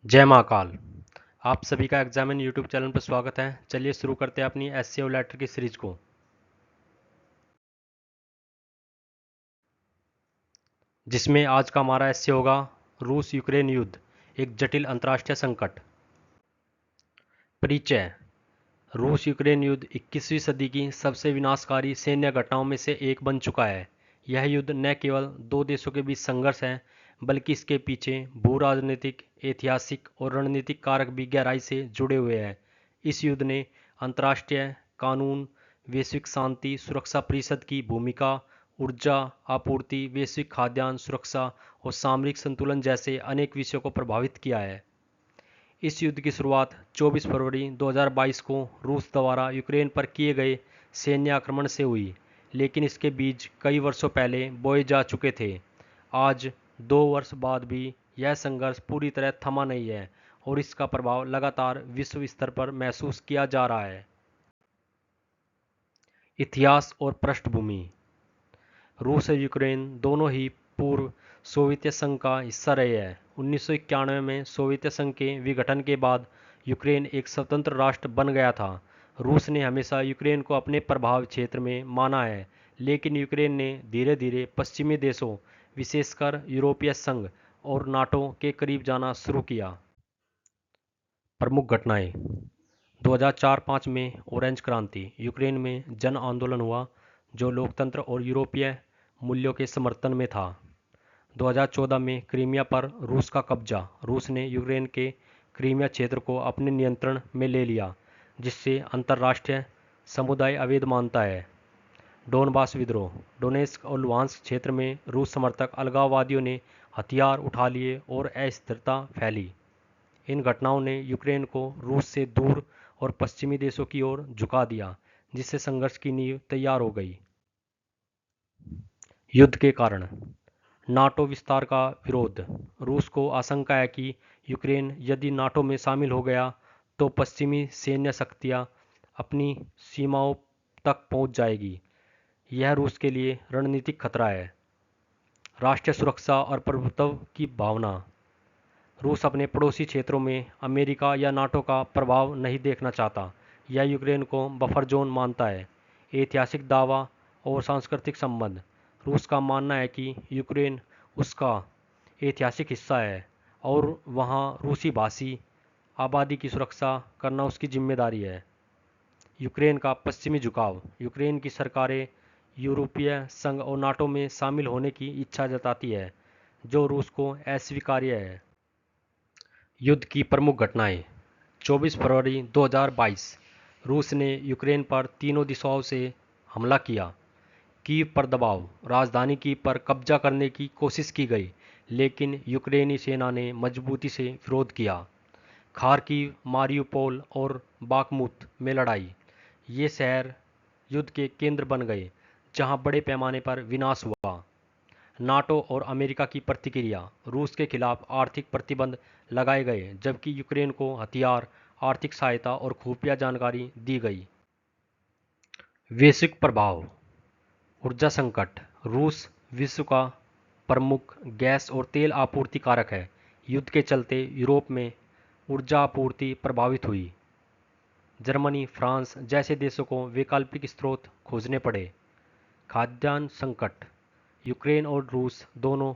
जय महाकाल। आप सभी का एग्जामिन यूट्यूब चैनल पर स्वागत है। चलिए शुरू करते हैं अपनी एससीओ लेटर की सीरीज को। जिसमें आज का हमारा एससीओ होगा रूस यूक्रेन युद्ध, एक जटिल अंतर्राष्ट्रीय संकट। परिचय। रूस यूक्रेन युद्ध 21वीं सदी की सबसे विनाशकारी सैन्य घटनाओं में से एक बन चुका है। यह युद्ध न केवल दो देशों के बीच संघर्ष है, बल्कि इसके पीछे भू राजनीतिक, ऐतिहासिक और रणनीतिक कारक भी गहराई से जुड़े हुए हैं। इस युद्ध ने अंतर्राष्ट्रीय कानून, वैश्विक शांति सुरक्षा परिषद की भूमिका, ऊर्जा आपूर्ति, वैश्विक खाद्यान्न सुरक्षा और सामरिक संतुलन जैसे अनेक विषयों को प्रभावित किया है। इस युद्ध की शुरुआत 24 फरवरी 2022 को रूस द्वारा यूक्रेन पर किए गए सैन्य आक्रमण से हुई, लेकिन इसके बीज कई वर्षों पहले बोए जा चुके थे। आज 2 वर्ष बाद भी यह संघर्ष पूरी तरह थमा नहीं है और इसका प्रभाव लगातार विश्व स्तर पर महसूस किया जा रहा है। इतिहास और पृष्ठभूमि। रूस और यूक्रेन दोनों ही पूर्व सोवियत संघ का हिस्सा रहे हैं। 1991 में सोवियत संघ के विघटन के बाद यूक्रेन एक स्वतंत्र राष्ट्र बन गया था। रूस ने हमेशा यूक्रेन को अपने प्रभाव क्षेत्र में माना है, लेकिन यूक्रेन ने धीरे धीरे पश्चिमी देशों, विशेषकर यूरोपीय संघ और नाटो के करीब जाना शुरू किया। प्रमुख घटनाएं। 2004-05 में ऑरेंज क्रांति, यूक्रेन में जन आंदोलन हुआ जो लोकतंत्र और यूरोपीय मूल्यों के समर्थन में था। 2014 में क्रीमिया पर रूस का कब्जा, रूस ने यूक्रेन के क्रीमिया क्षेत्र को अपने नियंत्रण में ले लिया, जिससे अंतर्राष्ट्रीय समुदाय अवैध मानता है। डोनबास विद्रोह, डोनेस्क और लुहांस्क क्षेत्र में रूस समर्थक अलगाववादियों ने हथियार उठा लिए और अस्थिरता फैली। इन घटनाओं ने यूक्रेन को रूस से दूर और पश्चिमी देशों की ओर झुका दिया, जिससे संघर्ष की नींव तैयार हो गई। युद्ध के कारण। नाटो विस्तार का विरोध। रूस को आशंका है कि यूक्रेन यदि नाटो में शामिल हो गया तो पश्चिमी सैन्य शक्तियां अपनी सीमाओं तक पहुंच जाएगी। यह रूस के लिए रणनीतिक खतरा है। राष्ट्रीय सुरक्षा और प्रभुत्व की भावना। रूस अपने पड़ोसी क्षेत्रों में अमेरिका या नाटो का प्रभाव नहीं देखना चाहता। यह यूक्रेन को बफर जोन मानता है। ऐतिहासिक दावा और सांस्कृतिक संबंध। रूस का मानना है कि यूक्रेन उसका ऐतिहासिक हिस्सा है और वहाँ रूसी भाषी आबादी की सुरक्षा करना उसकी जिम्मेदारी है। यूक्रेन का पश्चिमी झुकाव। यूक्रेन की सरकारें यूरोपीय संघ और नाटो में शामिल होने की इच्छा जताती है, जो रूस को अस्वीकार्य है। युद्ध की प्रमुख घटनाएं। 24 फरवरी 2022 रूस ने यूक्रेन पर तीनों दिशाओं से हमला किया। कीव पर दबाव, राजधानी कीव पर कब्जा करने की कोशिश की गई, लेकिन यूक्रेनी सेना ने मजबूती से विरोध किया। खार्किव, मारियुपोल और बाखमुत में लड़ाई। ये शहर युद्ध के केंद्र बन गए, जहां बड़े पैमाने पर विनाश हुआ। नाटो और अमेरिका की प्रतिक्रिया। रूस के खिलाफ आर्थिक प्रतिबंध लगाए गए, जबकि यूक्रेन को हथियार, आर्थिक सहायता और खुफिया जानकारी दी गई। वैश्विक प्रभाव। ऊर्जा संकट। रूस विश्व का प्रमुख गैस और तेल आपूर्ति कारक है। युद्ध के चलते यूरोप में ऊर्जा आपूर्ति प्रभावित हुई। जर्मनी, फ्रांस जैसे देशों को वैकल्पिक स्रोत खोजने पड़े। खाद्यान्न संकट। यूक्रेन और रूस दोनों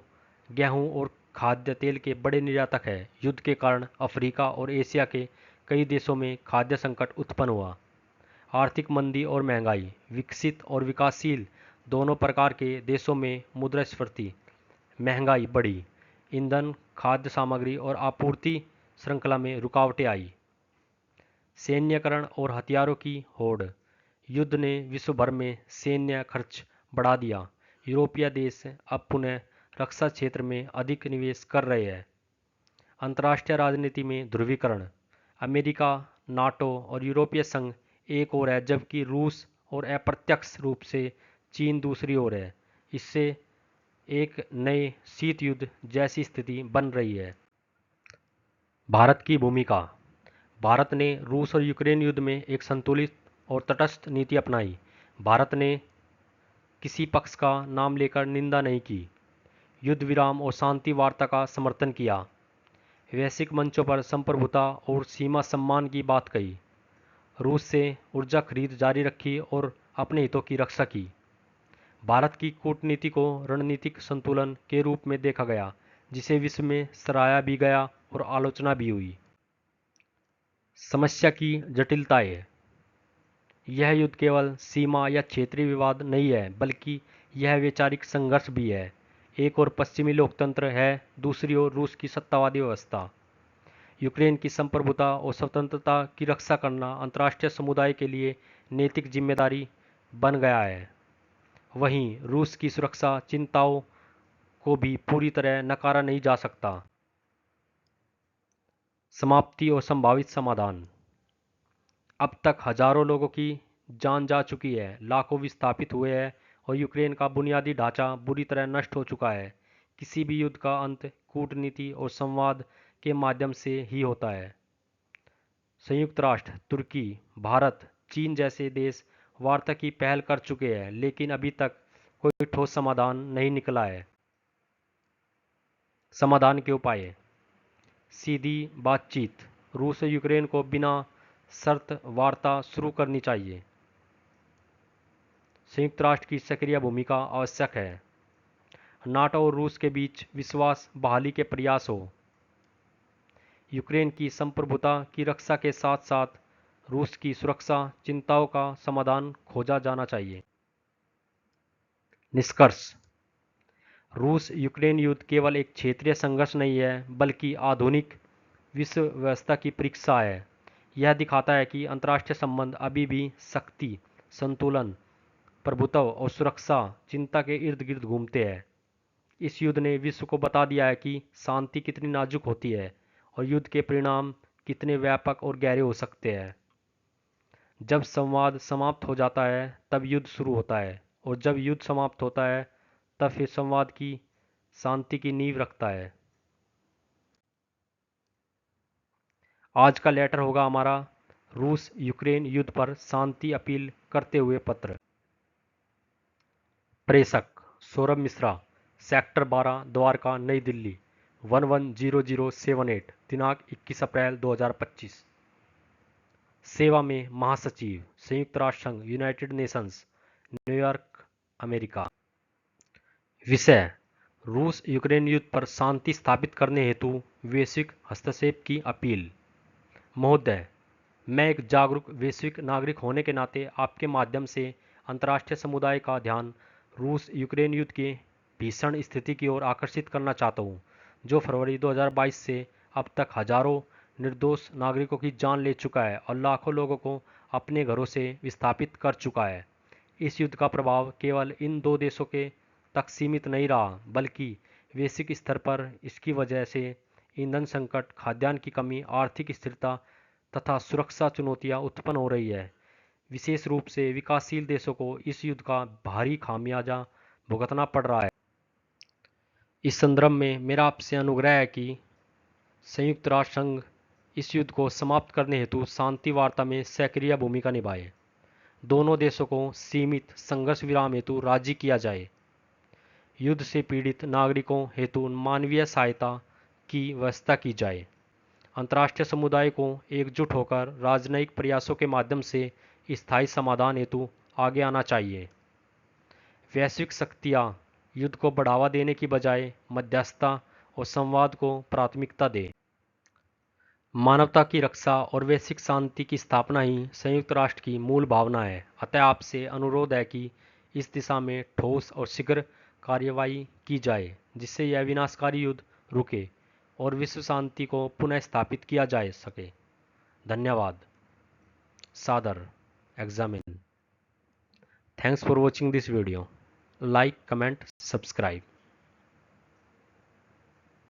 गेहूं और खाद्य तेल के बड़े निर्यातक हैं। युद्ध के कारण अफ्रीका और एशिया के कई देशों में खाद्य संकट उत्पन्न हुआ। आर्थिक मंदी और महंगाई। विकसित और विकासशील दोनों प्रकार के देशों में मुद्रास्फीति, महंगाई बढ़ी। ईंधन, खाद्य सामग्री और आपूर्ति श्रृंखला में रुकावटें आई। सैन्यकरण और हथियारों की होड़। युद्ध ने विश्व भर में सैन्य खर्च बढ़ा दिया। यूरोपीय देश अब पुनः रक्षा क्षेत्र में अधिक निवेश कर रहे हैं। अंतर्राष्ट्रीय राजनीति में ध्रुवीकरण। अमेरिका, नाटो और यूरोपीय संघ एक ओर है, जबकि रूस और अप्रत्यक्ष रूप से चीन दूसरी ओर है। इससे एक नए शीत युद्ध जैसी स्थिति बन रही है। भारत की भूमिका। भारत ने रूस और यूक्रेन युद्ध में एक संतुलित और तटस्थ नीति अपनाई। भारत ने किसी पक्ष का नाम लेकर निंदा नहीं की। युद्ध विराम और शांति वार्ता का समर्थन किया। वैश्विक मंचों पर संप्रभुता और सीमा सम्मान की बात कही। रूस से ऊर्जा खरीद जारी रखी और अपने हितों की रक्षा की। भारत की कूटनीति को रणनीतिक संतुलन के रूप में देखा गया, जिसे विश्व में सराहा भी गया और आलोचना भी हुई। समस्या की जटिलताएं। यह युद्ध केवल सीमा या क्षेत्रीय विवाद नहीं है, बल्कि यह वैचारिक संघर्ष भी है। एक ओर पश्चिमी लोकतंत्र है, दूसरी ओर रूस की सत्तावादी व्यवस्था। यूक्रेन की संप्रभुता और स्वतंत्रता की रक्षा करना अंतर्राष्ट्रीय समुदाय के लिए नैतिक जिम्मेदारी बन गया है। वहीं रूस की सुरक्षा चिंताओं को भी पूरी तरह नकारा नहीं जा सकता। समाप्ति और संभावित समाधान। अब तक हजारों लोगों की जान जा चुकी है, लाखों विस्थापित हुए हैं और यूक्रेन का बुनियादी ढांचा बुरी तरह नष्ट हो चुका है। किसी भी युद्ध का अंत कूटनीति और संवाद के माध्यम से ही होता है। संयुक्त राष्ट्र, तुर्की, भारत, चीन जैसे देश वार्ता की पहल कर चुके हैं, लेकिन अभी तक कोई ठोस समाधान नहीं निकला है। समाधान के उपाय। सीधी बातचीत। रूस और यूक्रेन को बिना शर्त वार्ता शुरू करनी चाहिए। संयुक्त राष्ट्र की सक्रिय भूमिका आवश्यक है। नाटो और रूस के बीच विश्वास बहाली के प्रयास हो। यूक्रेन की संप्रभुता की रक्षा के साथ साथ रूस की सुरक्षा चिंताओं का समाधान खोजा जाना चाहिए। निष्कर्ष। रूस यूक्रेन युद्ध केवल एक क्षेत्रीय संघर्ष नहीं है, बल्कि आधुनिक विश्व व्यवस्था की परीक्षा है। यह दिखाता है कि अंतर्राष्ट्रीय संबंध अभी भी शक्ति, संतुलन, प्रभुत्व और सुरक्षा चिंता के इर्द गिर्द घूमते हैं। इस युद्ध ने विश्व को बता दिया है कि शांति कितनी नाजुक होती है और युद्ध के परिणाम कितने व्यापक और गहरे हो सकते हैं। जब संवाद समाप्त हो जाता है तब युद्ध शुरू होता है, और जब युद्ध समाप्त होता है तब फिर संवाद की शांति की नींव रखता है। आज का लेटर होगा हमारा रूस यूक्रेन युद्ध पर शांति अपील करते हुए पत्र। प्रेषक सौरभ मिश्रा, सेक्टर 12, द्वारका, नई दिल्ली 110078, दिनांक 21 अप्रैल 2025। सेवा में महासचिव, संयुक्त राष्ट्र संघ, यूनाइटेड नेशंस, न्यूयॉर्क, अमेरिका। विषय: रूस यूक्रेन युद्ध पर शांति स्थापित करने हेतु वैश्विक हस्तक्षेप की अपील। महोदय, मैं एक जागरूक वैश्विक नागरिक होने के नाते आपके माध्यम से अंतर्राष्ट्रीय समुदाय का ध्यान रूस यूक्रेन युद्ध की भीषण स्थिति की ओर आकर्षित करना चाहता हूं, जो फरवरी 2022 से अब तक हजारों निर्दोष नागरिकों की जान ले चुका है और लाखों लोगों को अपने घरों से विस्थापित कर चुका है। इस युद्ध का प्रभाव केवल इन दो देशों के तक सीमित नहीं रहा, बल्कि वैश्विक स्तर पर इसकी वजह से ईंधन संकट, खाद्यान्न की कमी, आर्थिक स्थिरता तथा सुरक्षा चुनौतियां उत्पन्न हो रही है। विशेष रूप से विकासशील देशों को इस युद्ध का भारी खामियाजा भुगतना पड़ रहा है। इस संदर्भ में मेरा आपसे अनुग्रह है कि संयुक्त राष्ट्र संघ इस युद्ध को समाप्त करने हेतु शांति वार्ता में सक्रिय भूमिका निभाए। दोनों देशों को सीमित संघर्ष विराम हेतु राजी किया जाए। युद्ध से पीड़ित नागरिकों हेतु मानवीय सहायता की व्यवस्था की जाए। अंतर्राष्ट्रीय समुदाय को एकजुट होकर राजनयिक प्रयासों के माध्यम से स्थायी समाधान हेतु आगे आना चाहिए। वैश्विक शक्तियां युद्ध को बढ़ावा देने की बजाय मध्यस्थता और संवाद को प्राथमिकता दें। मानवता की रक्षा और वैश्विक शांति की स्थापना ही संयुक्त राष्ट्र की मूल भावना है। अतः आपसे अनुरोध है कि इस दिशा में ठोस और शीघ्र कार्यवाही की जाए, जिससे यह विनाशकारी युद्ध रुके और विश्व शांति को पुनः स्थापित किया जा सके। धन्यवाद। सादर, examine. Thanks for watching this video. Like, comment, subscribe.